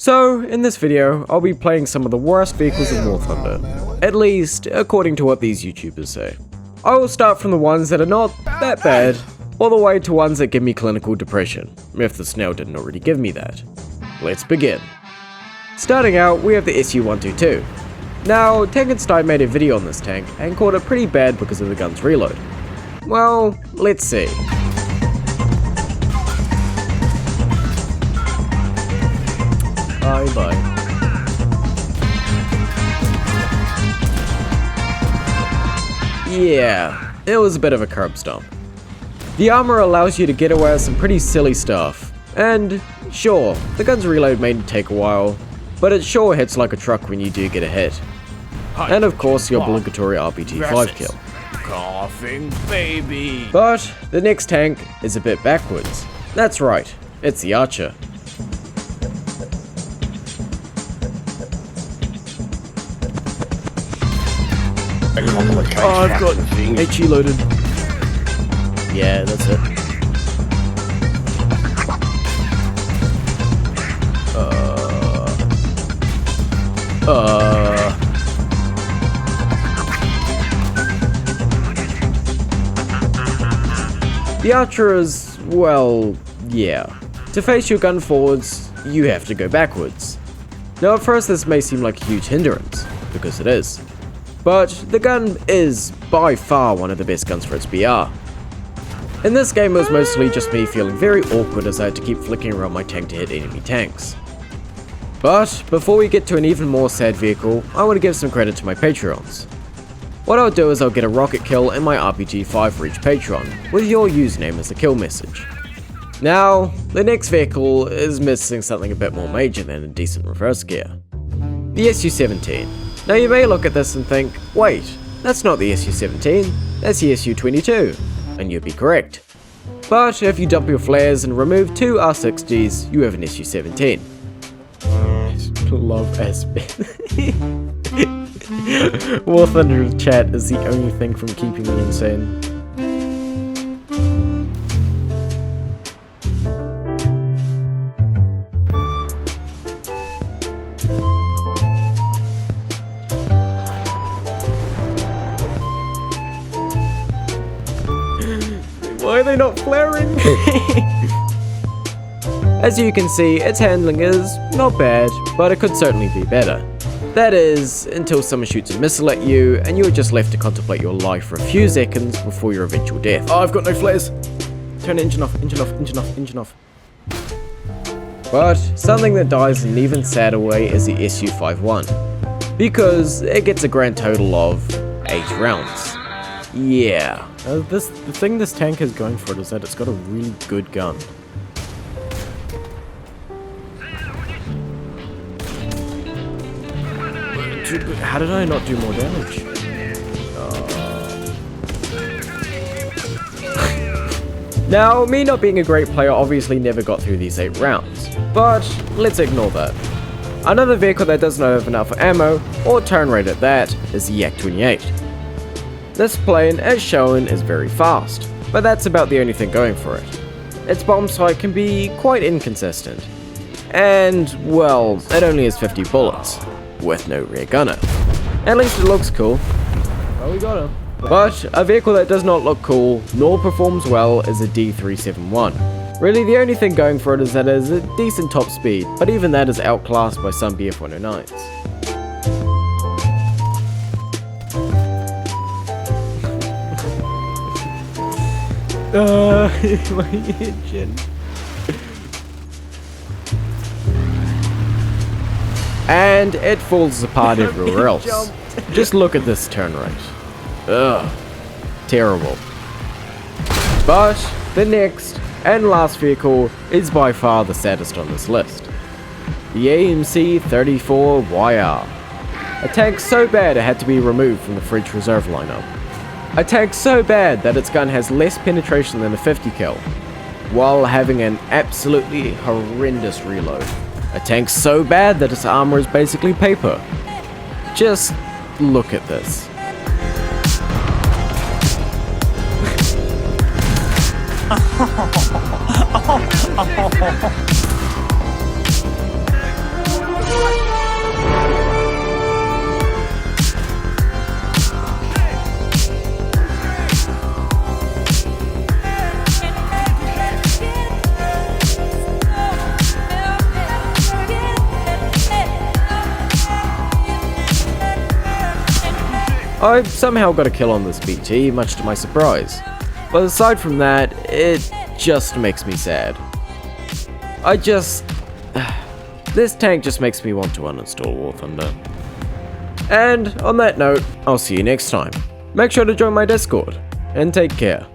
So, in this video, I'll be playing some of the worst vehicles in War Thunder, at least according to what these YouTubers say. I will start from the ones that are not that bad, all the way to ones that give me clinical depression, if the snail didn't already give me that. Let's begin. Starting out, we have the SU-122. Now, Tankenstein made a video on this tank and called it pretty bad because of the gun's reload. Well, let's see. Bye. Yeah, it was a bit of a curb stomp. The armor allows you to get away with some pretty silly stuff, and sure, the gun's reload may take a while, but it sure hits like a truck when you do get a hit. And of course your obligatory RPG-5 kill. Coughing baby. But the next tank is a bit backwards. That's right, it's the Archer. Oh, I've got HE loaded. Yeah, that's it. The Archer is, well, yeah. To face your gun forwards, you have to go backwards. Now at first this may seem like a huge hindrance, because it is. But the gun is by far one of the best guns for its BR. In this game it was mostly just me feeling very awkward as I had to keep flicking around my tank to hit enemy tanks. But before we get to an even more sad vehicle, I want to give some credit to my Patreons. What I'll do is I'll get a rocket kill in my RPG-5 for each Patreon, with your username as the kill message. Now, the next vehicle is missing something a bit more major than a decent reverse gear. The SU-17. Now you may look at this and think, wait, that's not the SU-17, that's the SU-22, and you'd be correct. But if you dump your flares and remove two R60s, you have an SU-17. Love SB. War Thunder chat is the only thing from keeping me insane. Why are they not flaring? As you can see, its handling is not bad, but it could certainly be better. That is, until someone shoots a missile at you, and you are just left to contemplate your life for a few seconds before your eventual death. Oh, I've got no flares! Turn the engine off, engine off, engine off, engine off. But something that dies in an even sadder way is the SU-51, because it gets a grand total of 8 rounds. Yeah. The thing this tank is going for is that it's got a really good gun. How did I not do more damage? Now, me not being a great player obviously never got through these 8 rounds, but let's ignore that. Another vehicle that does not have enough ammo, or turn rate at that, is the Yak-28. This plane, as shown, is very fast, but that's about the only thing going for it. Its bomb sight can be quite inconsistent, and, well, it only has 50 bullets, with no rear gunner. At least it looks cool. Oh, we got him. But a vehicle that does not look cool, nor performs well, is a D371. Really, the only thing going for it is that it has a decent top speed, but even that is outclassed by some BF-109s. My engine. And it falls apart everywhere else. Just look at this turn rate. Ugh. Terrible. But the next and last vehicle is by far the saddest on this list. The AMC-34YR. A tank so bad it had to be removed from the French reserve lineup. A tank so bad that its gun has less penetration than a 50 cal, while having an absolutely horrendous reload. A tank so bad that its armor is basically paper. Just look at this. I somehow got a kill on this BT, much to my surprise. But aside from that, it just makes me sad. This tank just makes me want to uninstall War Thunder. And on that note, I'll see you next time. Make sure to join my Discord, and take care.